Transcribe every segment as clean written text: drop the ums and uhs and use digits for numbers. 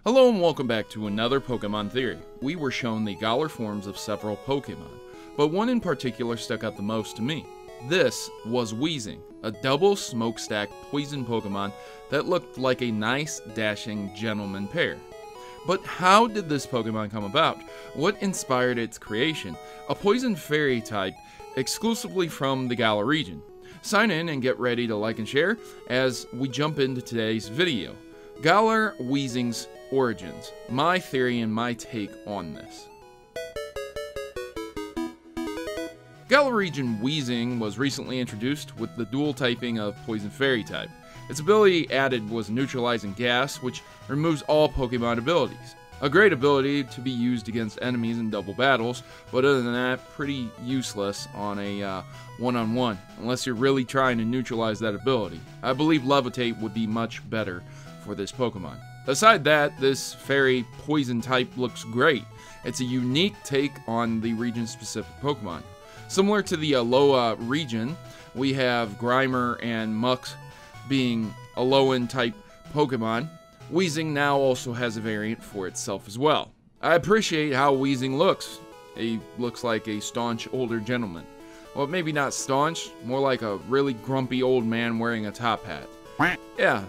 Hello and welcome back to another Pokemon Theory. We were shown the Galar forms of several Pokemon, but one in particular stuck out the most to me. This was Weezing, a double smokestack poison Pokemon that looked like a nice, dashing gentleman pair. But how did this Pokemon come about? What inspired its creation? A poison fairy type exclusively from the Galar region. Sign in and get ready to like and share as we jump into today's video. Galar Weezing Origins, my theory and my take on this. Galar Region Weezing was recently introduced with the dual typing of Poison Fairy type. Its ability added was Neutralizing Gas, which removes all Pokemon abilities. A great ability to be used against enemies in double battles, but other than that, pretty useless on a one-on-one, unless you're really trying to neutralize that ability. I believe Levitate would be much better for this Pokemon. Aside that, this fairy poison type looks great. It's a unique take on the region-specific Pokemon. Similar to the Galar region, we have Grimer and Mux being Alolan-type Pokemon. Weezing now also has a variant for itself as well. I appreciate how Weezing looks. He looks like a staunch older gentleman. Well, maybe not staunch, more like a really grumpy old man wearing a top hat. Yeah.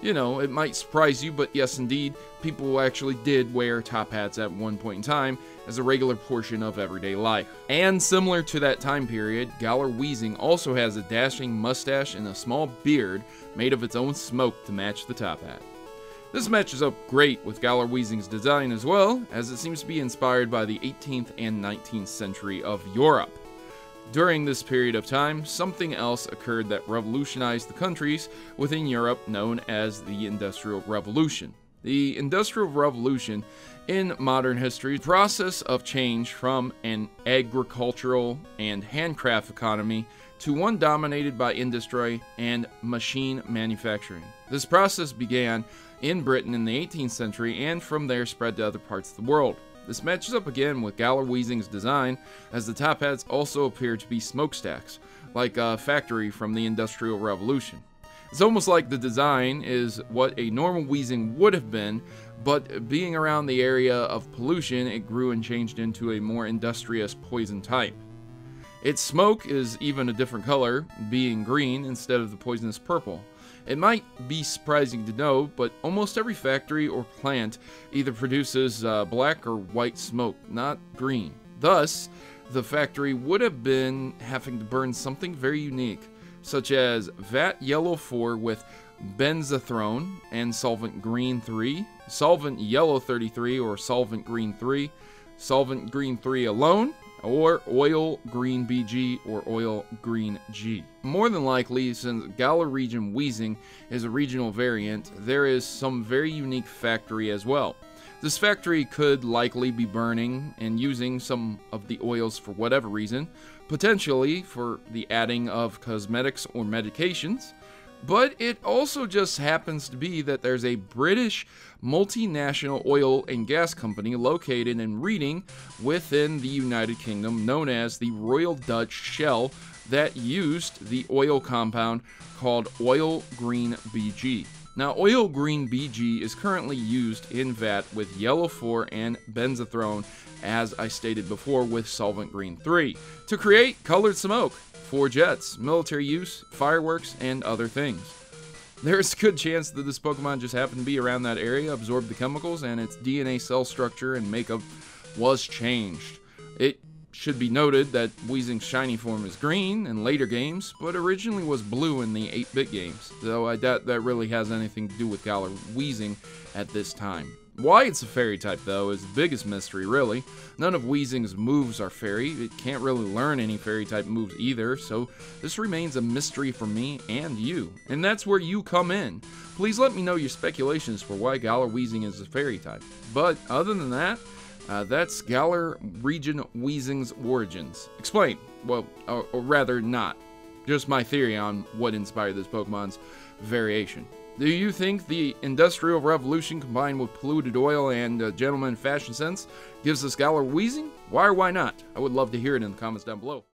You know, it might surprise you, but yes indeed, people actually did wear top hats at one point in time as a regular portion of everyday life. And similar to that time period, Galar Weezing also has a dashing mustache and a small beard made of its own smoke to match the top hat. This matches up great with Galar Weezing's design as well, as it seems to be inspired by the 18th and 19th century of Europe. During this period of time, something else occurred that revolutionized the countries within Europe known as the Industrial Revolution. The Industrial Revolution, in modern history, the process of change from an agricultural and handcraft economy to one dominated by industry and machine manufacturing. This process began in Britain in the 18th century and from there spread to other parts of the world. This matches up again with Galar Weezing's design, as the top hats also appear to be smokestacks, like a factory from the Industrial Revolution. It's almost like the design is what a normal Weezing would have been, but being around the area of pollution, it grew and changed into a more industrious poison type. Its smoke is even a different color, being green instead of the poisonous purple. It might be surprising to know, but almost every factory or plant either produces black or white smoke, not green. Thus, the factory would have been having to burn something very unique, such as Vat Yellow 4 with benzothrone and solvent green 3, solvent yellow 33 or solvent green 3, solvent green 3 alone, or oil green BG or oil green G. More than likely, since Galar Region Weezing is a regional variant, there is some very unique factory as well. This factory could likely be burning and using some of the oils for whatever reason, potentially for the adding of cosmetics or medications, but it also just happens to be that there's a British multinational oil and gas company located in Reading within the United Kingdom known as the Royal Dutch Shell that used the oil compound called oil green BG. Now, oil green BG is currently used in vat with yellow 4 and benzothrone, as I stated before, with solvent green 3 to create colored smoke for jets, military use, fireworks, and other things. There's a good chance that this Pokemon just happened to be around that area, absorbed the chemicals, and its DNA cell structure and makeup was changed. It should be noted that Weezing's shiny form is green in later games, but originally was blue in the 8-bit games, though I doubt that really has anything to do with Galar Weezing at this time. Why it's a fairy type, though, is the biggest mystery, really. None of Weezing's moves are fairy. It can't really learn any fairy type moves either, so this remains a mystery for me and you. And that's where you come in. Please let me know your speculations for why Galar Weezing is a fairy type. But other than that, that's Galar Region Weezing's Origins. Explain. Well, or rather not. Just my theory on what inspired this Pokemon's variation. Do you think the Industrial Revolution combined with polluted oil and gentleman fashion sense gives us Galar Weezing? Why or why not? I would love to hear it in the comments down below.